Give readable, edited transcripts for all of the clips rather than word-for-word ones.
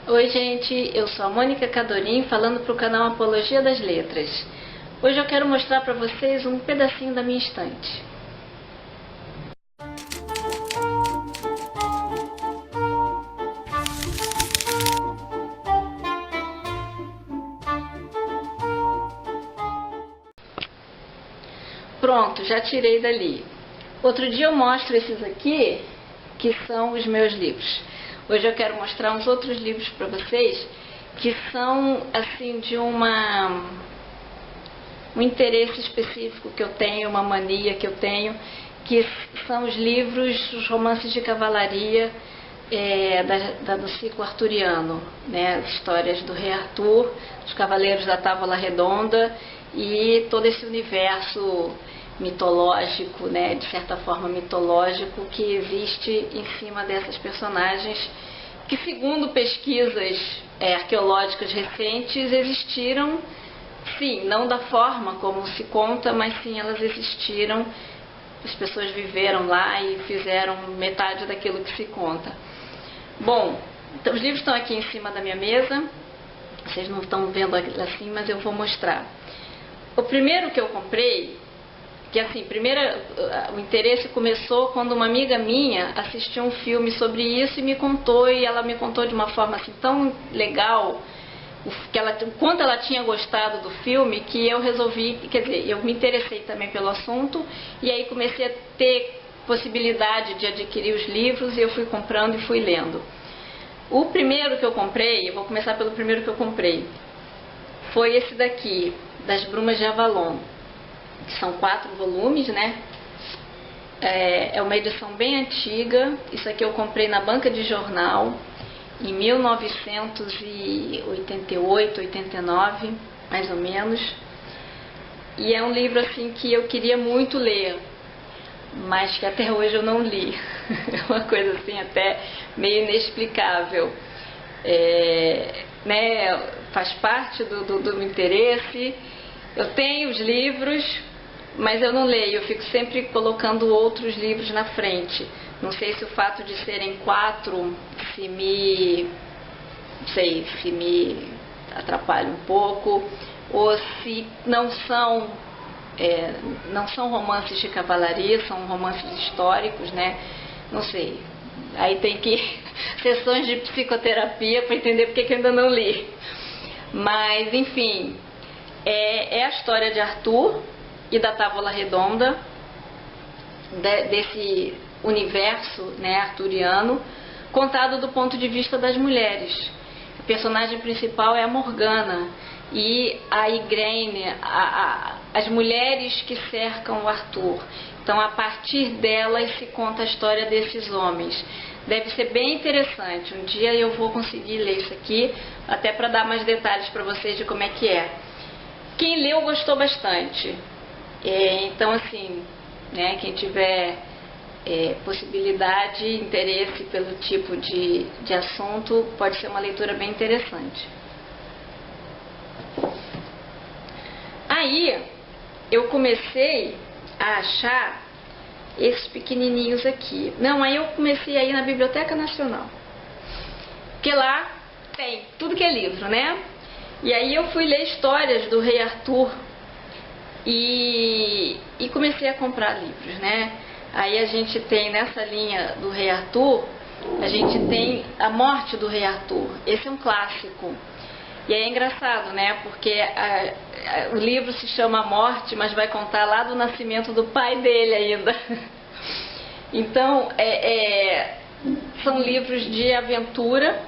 Oi gente, eu sou a Mônica Cadorim falando para o canal Apologia das Letras. Hoje eu quero mostrar para vocês um pedacinho da minha estante. Pronto, já tirei dali. Outro dia eu mostro esses aqui, que são os meus livros. Hoje eu quero mostrar uns outros livros para vocês, que são assim de um interesse específico que eu tenho, uma mania que eu tenho, que são os livros, os romances de cavalaria do ciclo arturiano, né? As histórias do rei Arthur, os cavaleiros da Távola Redonda e todo esse universo mitológico, né, de certa forma mitológico, que existe em cima dessas personagens que, segundo pesquisas arqueológicas recentes, existiram, sim, não da forma como se conta, mas sim, elas existiram, as pessoas viveram lá e fizeram metade daquilo que se conta. Bom, então, os livros estão aqui em cima da minha mesa, vocês não estão vendo assim, mas eu vou mostrar. O primeiro que eu comprei, que assim, o interesse começou quando uma amiga minha assistiu um filme sobre isso e me contou, e ela me contou de uma forma assim tão legal, o quanto ela tinha gostado do filme, que eu resolvi, quer dizer, eu me interessei também pelo assunto, e aí comecei a ter possibilidade de adquirir os livros, e eu fui comprando e fui lendo. O primeiro que eu comprei, eu vou começar pelo primeiro que eu comprei, foi esse daqui, Das Brumas de Avalon, que são 4 volumes, né? É uma edição bem antiga. Isso aqui eu comprei na banca de jornal em 1988, 89, mais ou menos. E é um livro assim que eu queria muito ler, mas que até hoje eu não li. É uma coisa assim até meio inexplicável. Né? Faz parte do meu interesse. Eu tenho os livros, mas eu não leio, eu fico sempre colocando outros livros na frente. Não sei se o fato de serem 4 se me atrapalha um pouco, ou se não são romances de cavalaria, são romances históricos, né? Não sei. Aí tem que sessões de psicoterapia para entender porque que eu ainda não li. Mas, enfim, é a história de Arthur e da Távola Redonda, desse universo, né, arturiano, contado do ponto de vista das mulheres. A personagem principal é a Morgana e a Igraine, as mulheres que cercam o Arthur. Então, a partir delas se conta a história desses homens. Deve ser bem interessante. Um dia eu vou conseguir ler isso aqui, até para dar mais detalhes para vocês de como é que é. Quem leu gostou bastante. Então, assim, né, quem tiver possibilidade, interesse pelo tipo de assunto, pode ser uma leitura bem interessante. Aí, eu comecei a achar esses pequenininhos aqui. Não, aí eu comecei a ir na Biblioteca Nacional, porque lá tem tudo que é livro, né? E aí eu fui ler histórias do rei Arthur e comecei a comprar livros, né? Aí a gente tem nessa linha do rei Arthur, a gente tem A Morte do Rei Arthur. Esse é um clássico. E é engraçado, né? Porque o livro se chama A Morte, mas vai contar lá do nascimento do pai dele ainda. Então, são livros de aventura,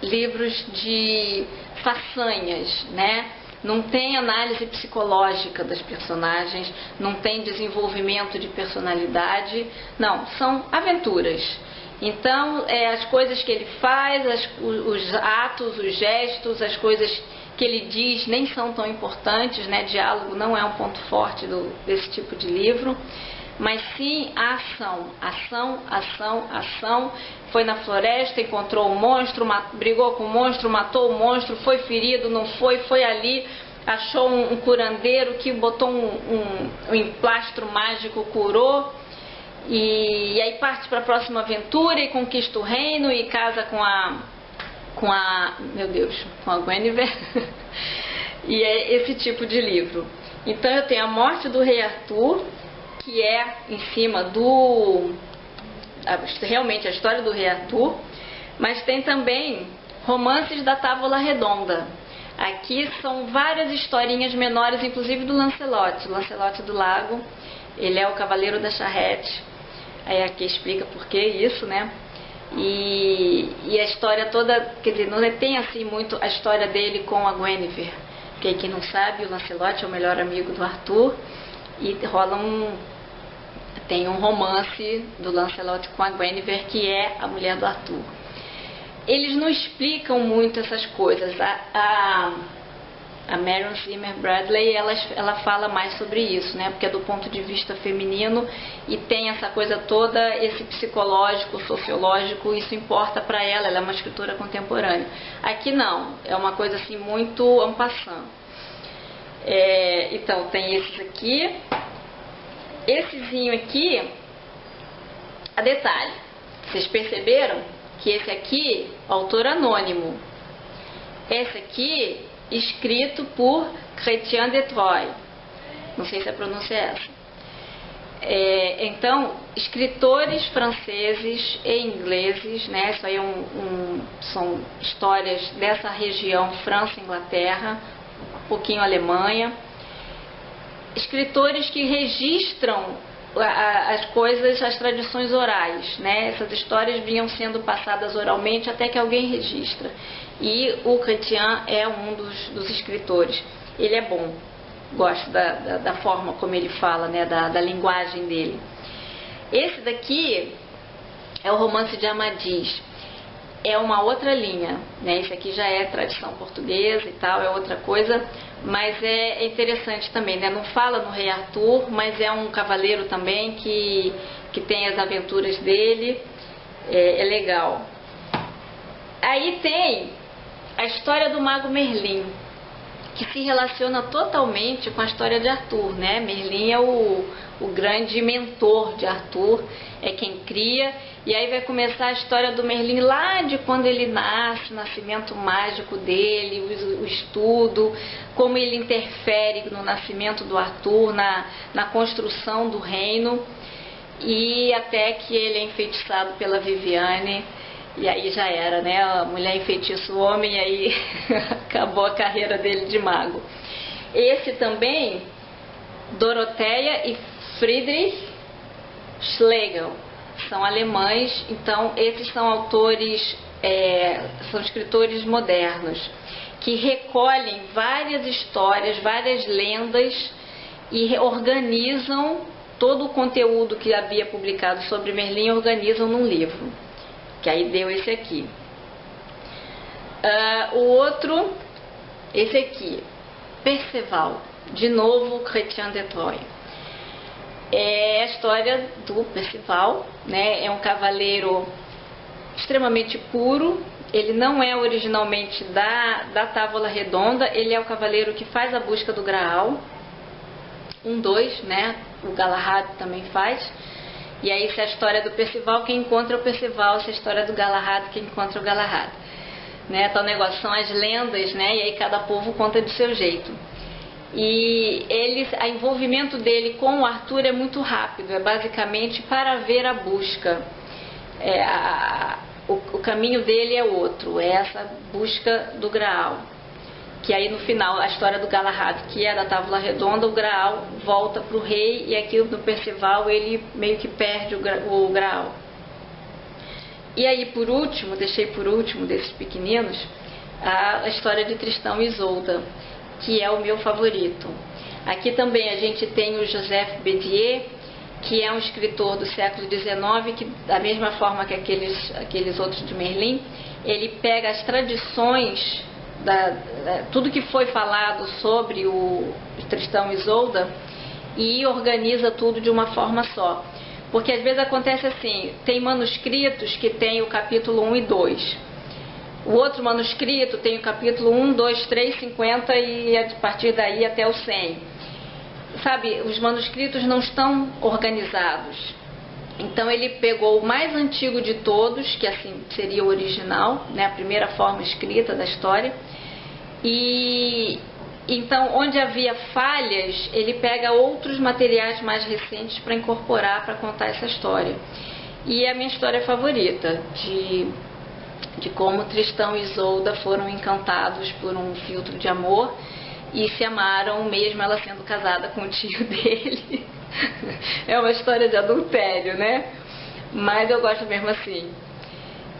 livros de façanhas, né? Não tem análise psicológica das personagens, não tem desenvolvimento de personalidade, não, são aventuras. Então, as coisas que ele faz, os atos, os gestos, as coisas que ele diz nem são tão importantes, né? Diálogo não é um ponto forte desse tipo de livro, mas sim a ação, ação, ação, ação. Foi na floresta, encontrou o monstro, brigou com o monstro, matou o monstro, foi ferido, não foi, foi ali, achou um curandeiro que botou um emplastro mágico, curou, e aí parte para a próxima aventura e conquista o reino e casa com com a, meu Deus, com a Guinevere. E é esse tipo de livro. Então eu tenho A Morte do Rei Arthur, que é em cima realmente a história do Rei Arthur, mas tem também Romances da Távola Redonda. Aqui são várias historinhas menores, inclusive do Lancelot, Lancelot do Lago. Ele é o cavaleiro da charrete. Aí aqui explica por que isso, né? E a história toda, quer dizer, não tem assim muito a história dele com a Guinevere. Porque quem não sabe, o Lancelot é o melhor amigo do Arthur e rola tem um romance do Lancelot com a Guinevere, que é a mulher do Arthur. Eles não explicam muito essas coisas. A Marion Zimmer Bradley, ela fala mais sobre isso, né? Porque é do ponto de vista feminino e tem essa coisa toda, esse psicológico, sociológico, isso importa para ela é uma escritora contemporânea. Aqui não, é uma coisa assim muito en passant. Então, tem esses aqui. Essezinho aqui, a detalhe, vocês perceberam que esse aqui, autor anônimo. Esse aqui, escrito por Chrétien de Troyes. Não sei se a pronúncia é essa. Então, escritores franceses e ingleses, né? Isso aí são histórias dessa região, França, Inglaterra, um pouquinho Alemanha. Escritores que registram as coisas, as tradições orais, né? Essas histórias vinham sendo passadas oralmente até que alguém registra. E o Chrétien é um dos escritores. Ele é bom, gosto da forma como ele fala, né? Da linguagem dele. Esse daqui é o Romance de Amadis. É uma outra linha, né? Esse aqui já é tradição portuguesa e tal, é outra coisa, mas é interessante também, né? Não fala no Rei Arthur, mas é um cavaleiro também que tem as aventuras dele, é legal. Aí tem a história do Mago Merlin, que se relaciona totalmente com a história de Arthur, né? Merlin é o grande mentor de Arthur, é quem cria, e aí vai começar a história do Merlin lá de quando ele nasce, o nascimento mágico dele, o estudo, como ele interfere no nascimento do Arthur, na construção do reino, e até que ele é enfeitiçado pela Viviane, e aí já era, né? A mulher enfeitiça o homem e aí acabou a carreira dele de mago. Esse também, Dorotheia e Friedrich Schlegel, são alemães, então esses são autores, são escritores modernos, que recolhem várias histórias, várias lendas e organizam todo o conteúdo que havia publicado sobre Merlin, organizam num livro, que aí deu esse aqui. O outro, esse aqui, Perceval, de novo Chrétien de Troyes. É a história do Perceval, né? É um cavaleiro extremamente puro. Ele não é originalmente da Távola Redonda, ele é o cavaleiro que faz a busca do Graal. 2, né? O Galahad também faz. E aí, se a história do Perceval, quem encontra o Perceval, se a história do Galahad, quem encontra o Galahad. Né? Então, o negócio são as lendas, né? E aí cada povo conta do seu jeito. E o envolvimento dele com o Arthur é muito rápido, é basicamente para ver a busca. O caminho dele é outro, é essa busca do Graal. Que aí no final, a história do Galahad, que é da Távola Redonda, o Graal volta para o rei, e aqui no Perceval ele meio que perde o Graal. E aí por último, deixei por último desses pequeninos, a história de Tristão e Isolda, que é o meu favorito. Aqui também a gente tem o Joseph Bédier, que é um escritor do século XIX, que da mesma forma que aqueles outros de Merlin, ele pega as tradições, tudo que foi falado sobre o Tristão e Isolda e organiza tudo de uma forma só. Porque às vezes acontece assim, tem manuscritos que tem o capítulo 1 e 2. O outro manuscrito tem o capítulo 1, 2, 3, 50 e a partir daí até o 100. Sabe, os manuscritos não estão organizados. Então ele pegou o mais antigo de todos, que assim seria o original, né, a primeira forma escrita da história, e então onde havia falhas, ele pega outros materiais mais recentes para incorporar, para contar essa história. E é a minha história favorita, de como Tristão e Isolda foram encantados por um filtro de amor e se amaram mesmo ela sendo casada com o tio dele. É uma história de adultério, né? Mas eu gosto mesmo assim.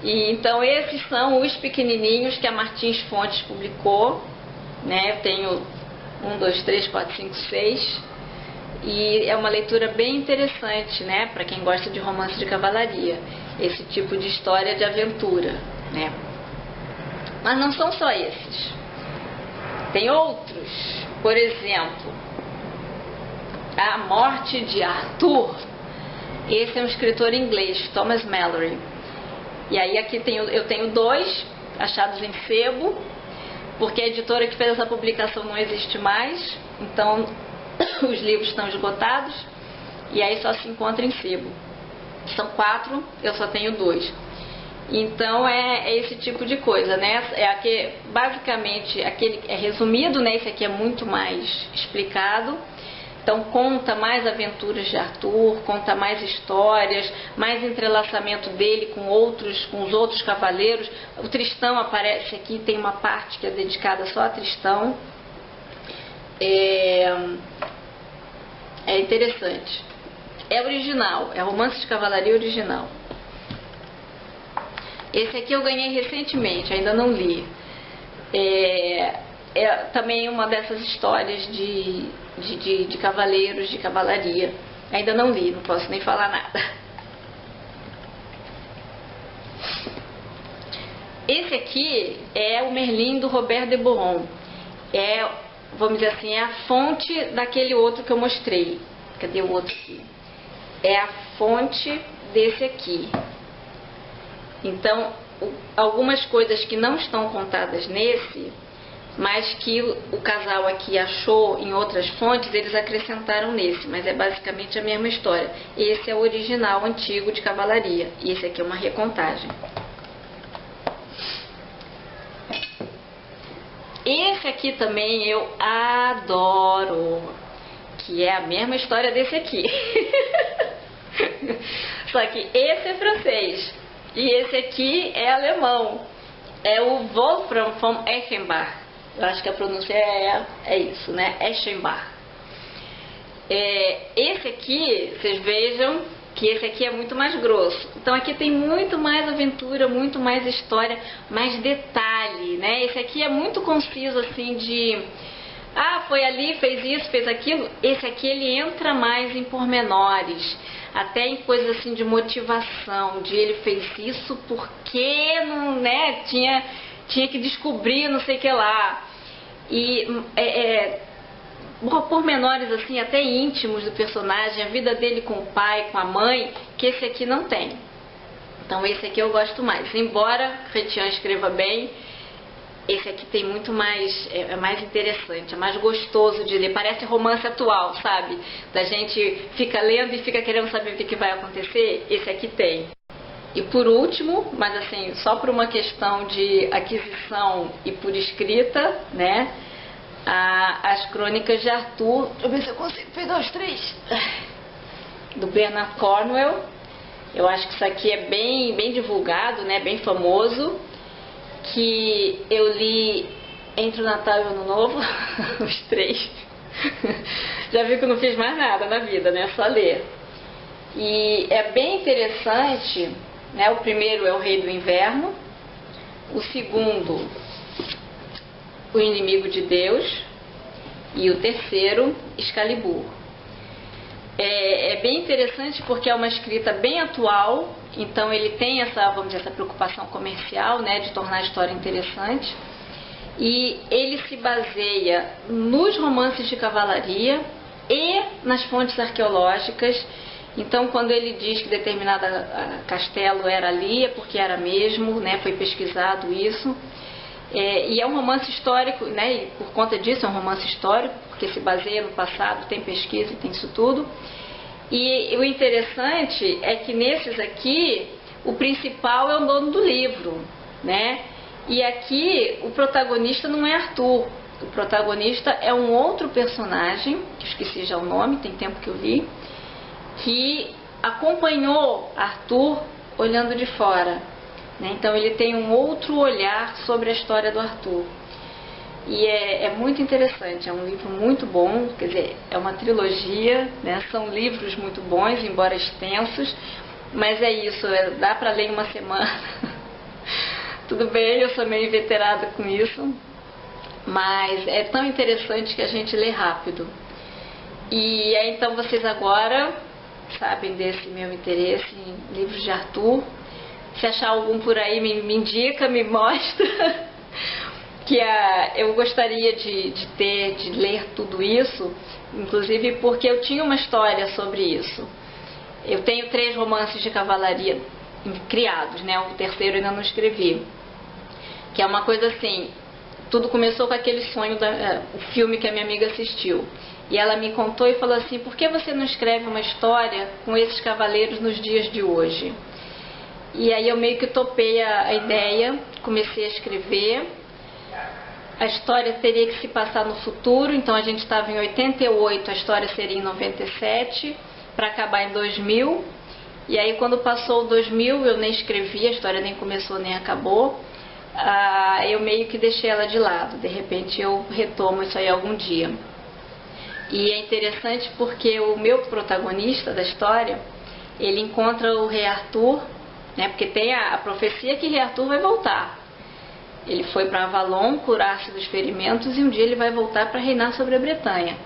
E então esses são os pequenininhos que a Martins Fontes publicou, né? Eu tenho 1, 2, 3, 4, 5, 6. E é uma leitura bem interessante, né? Para quem gosta de romance de cavalaria. Esse tipo de história de aventura, né? Mas não são só esses. Tem outros. Por exemplo, A Morte de Arthur. Esse é um escritor inglês, Thomas Malory. E aí aqui eu tenho 2 achados em sebo, porque a editora que fez essa publicação não existe mais, então os livros estão esgotados e aí só se encontra em sebo. São 4, eu só tenho 2. Então é esse tipo de coisa, né? Basicamente aquele é resumido, né? Esse aqui é muito mais explicado. Então conta mais aventuras de Arthur, conta mais histórias, mais entrelaçamento dele com os outros cavaleiros. O Tristão aparece aqui, tem uma parte que é dedicada só a Tristão. É interessante. É original, é romance de cavalaria original. Esse aqui eu ganhei recentemente, ainda não li. É também uma dessas histórias de cavaleiros, de cavalaria. Ainda não li, não posso nem falar nada. Esse aqui é o Merlin do Robert de Boron. Vamos dizer assim, é a fonte daquele outro que eu mostrei. Cadê o outro aqui? É a fonte desse aqui. Então, algumas coisas que não estão contadas nesse, mas que o casal aqui achou em outras fontes, eles acrescentaram nesse, mas é basicamente a mesma história. Esse é o original antigo de cavalaria, e esse aqui é uma recontagem. Esse aqui também eu adoro, que é a mesma história desse aqui. Só que esse é francês e esse aqui é alemão. É o Wolfram von Eschenbach. Eu acho que a pronúncia é isso, né? Eschenbach. Esse aqui, vocês vejam que esse aqui é muito mais grosso. Então aqui tem muito mais aventura, muito mais história, mais detalhe, né? Esse aqui é muito conciso, assim, foi ali, fez isso, fez aquilo. Esse aqui ele entra mais em pormenores, até em coisas assim de motivação, de ele fez isso porque não, né, tinha que descobrir não sei o que lá. E pormenores assim até íntimos do personagem, a vida dele com o pai, com a mãe, que esse aqui não tem. Então esse aqui eu gosto mais. Embora Chrétien escreva bem, esse aqui tem muito mais, é mais interessante, é mais gostoso de ler. Parece romance atual, sabe? Da gente fica lendo e fica querendo saber o que vai acontecer. Esse aqui tem. E por último, mas assim, só por uma questão de aquisição e por escrita, né? As Crônicas de Arthur. Deixa eu ver se eu consigo pegar os 3. Do Bernard Cornwell. Eu acho que isso aqui é bem divulgado, né? Bem famoso. Que eu li entre o Natal e o Ano Novo. Os 3. Já vi que eu não fiz mais nada na vida, né? Só ler. E é bem interessante, né? O primeiro é O Rei do Inverno. O segundo, O Inimigo de Deus. E o terceiro, Excalibur. É bem interessante porque é uma escrita bem atual. Então ele tem vamos dizer, essa preocupação comercial, né, de tornar a história interessante. E ele se baseia nos romances de cavalaria e nas fontes arqueológicas. Então quando ele diz que determinado castelo era ali, é porque era mesmo, né, foi pesquisado isso. E é um romance histórico, né, e por conta disso é um romance histórico, porque se baseia no passado, tem pesquisa e tem isso tudo. E o interessante é que nesses aqui, o principal é o dono do livro, né? E aqui o protagonista não é Arthur, o protagonista é um outro personagem, que esqueci já o nome, tem tempo que eu li, que acompanhou Arthur olhando de fora, né? Então ele tem um outro olhar sobre a história do Arthur. E é muito interessante, é um livro muito bom, quer dizer, é uma trilogia, né? São livros muito bons, embora extensos, mas é isso, dá para ler em uma semana. Tudo bem, eu sou meio inveterada com isso, mas é tão interessante que a gente lê rápido. E aí, então vocês agora sabem desse meu interesse em livros de Arthur. Se achar algum por aí, me indica, me mostra. Que eu gostaria de ler tudo isso, inclusive porque eu tinha uma história sobre isso. Eu tenho 3 romances de cavalaria criados, né? O terceiro ainda não escrevi. Que é uma coisa assim, tudo começou com aquele sonho, o filme que a minha amiga assistiu. E ela me contou e falou assim, por que você não escreve uma história com esses cavaleiros nos dias de hoje? E aí eu meio que topei a ideia, comecei a escrever. A história teria que se passar no futuro, então a gente estava em 88, a história seria em 97, para acabar em 2000. E aí quando passou o 2000, eu nem escrevi, a história nem começou nem acabou. Eu meio que deixei ela de lado, de repente eu retomo isso aí algum dia. E é interessante porque o meu protagonista da história, ele encontra o rei Arthur, né, porque tem a profecia que o rei Arthur vai voltar. Ele foi para Avalon curar-se dos ferimentos e um dia ele vai voltar para reinar sobre a Bretanha.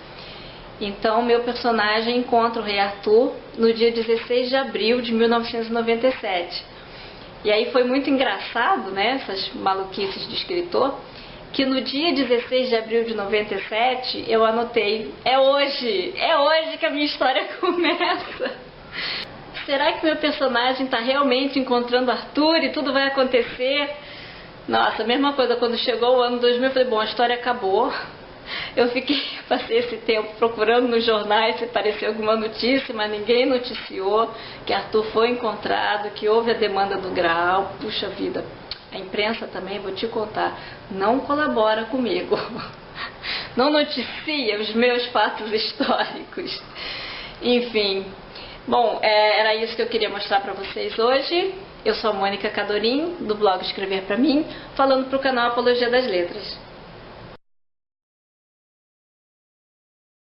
Então, meu personagem encontra o rei Arthur no dia 16 de abril de 1997. E aí foi muito engraçado, né, essas maluquices de escritor, que no dia 16 de abril de 97 eu anotei, é hoje que a minha história começa. Será que meu personagem está realmente encontrando Arthur e tudo vai acontecer? Nossa, a mesma coisa, quando chegou o ano 2000, eu falei, bom, a história acabou. Eu passei esse tempo procurando nos jornais se apareceu alguma notícia, mas ninguém noticiou que Arthur foi encontrado, que houve a demanda do Graal. Puxa vida, a imprensa também, vou te contar, não colabora comigo. Não noticia os meus fatos históricos. Enfim, bom, era isso que eu queria mostrar para vocês hoje. Eu sou a Mônica Cadorim, do blog Escrever Pra Mim, falando para o canal Apologia das Letras.